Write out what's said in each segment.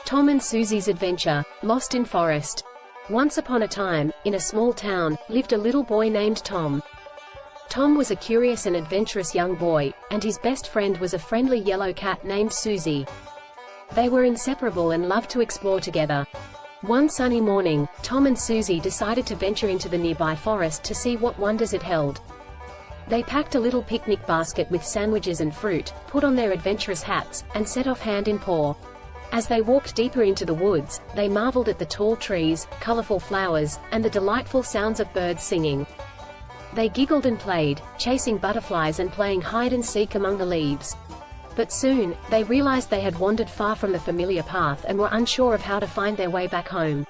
Tom and Suzy's adventure, lost in forest. Once upon a time, in a small town, lived a little boy named Tom. Tom was a curious and adventurous young boy, and his best friend was a friendly yellow cat named Suzy. They were inseparable and loved to explore together. One sunny morning, Tom and Suzy decided to venture into the nearby forest to see what wonders it held. They packed a little picnic basket with sandwiches and fruit, put on their adventurous hats, and set off hand in paw. As they walked deeper into the woods, they marveled at the tall trees, colorful flowers, and the delightful sounds of birds singing. They giggled and played, chasing butterflies and playing hide-and-seek among the leaves. But soon, they realized they had wandered far from the familiar path and were unsure of how to find their way back home.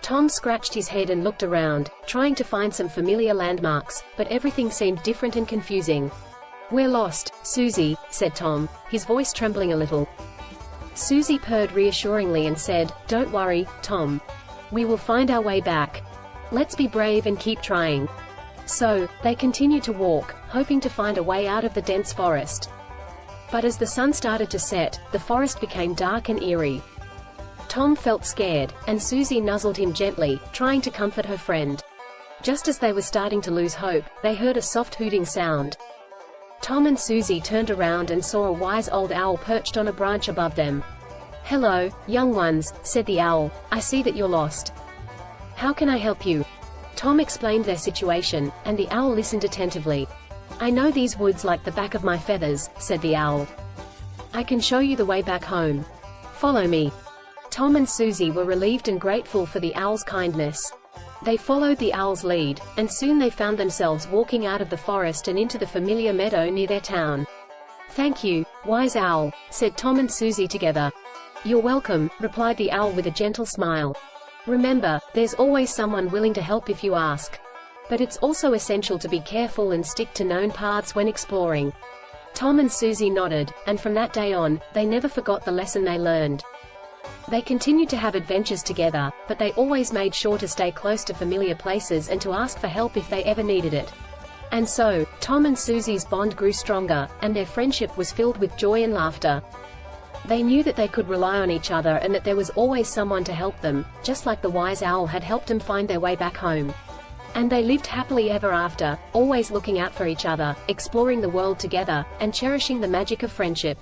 Tom scratched his head and looked around, trying to find some familiar landmarks, but everything seemed different and confusing. "We're lost, Suzy," said Tom, his voice trembling a little. Suzy purred reassuringly and said, "Don't worry, Tom. We will find our way back. Let's be brave and keep trying." So, they continued to walk, hoping to find a way out of the dense forest. But as the sun started to set, the forest became dark and eerie. Tom felt scared, and Suzy nuzzled him gently, trying to comfort her friend. Just as they were starting to lose hope, they heard a soft hooting sound. Tom and Suzy turned around and saw a wise old owl perched on a branch above them. "Hello, young ones," said the owl. "I see that you're lost. How can I help you?" Tom explained their situation, and the owl listened attentively. "I know these woods like the back of my feathers," said the owl. "I can show you the way back home. Follow me." Tom and Suzy were relieved and grateful for the owl's kindness. They followed the owl's lead, and soon they found themselves walking out of the forest and into the familiar meadow near their town. "Thank you, wise owl," said Tom and Suzy together. "You're welcome," replied the owl with a gentle smile. "Remember, there's always someone willing to help if you ask. But it's also essential to be careful and stick to known paths when exploring." Tom and Suzy nodded, and from that day on, they never forgot the lesson they learned. They continued to have adventures together, but they always made sure to stay close to familiar places and to ask for help if they ever needed it. And so, Tom and Suzy's bond grew stronger, and their friendship was filled with joy and laughter. They knew that they could rely on each other and that there was always someone to help them, just like the wise owl had helped them find their way back home. And they lived happily ever after, always looking out for each other, exploring the world together, and cherishing the magic of friendship.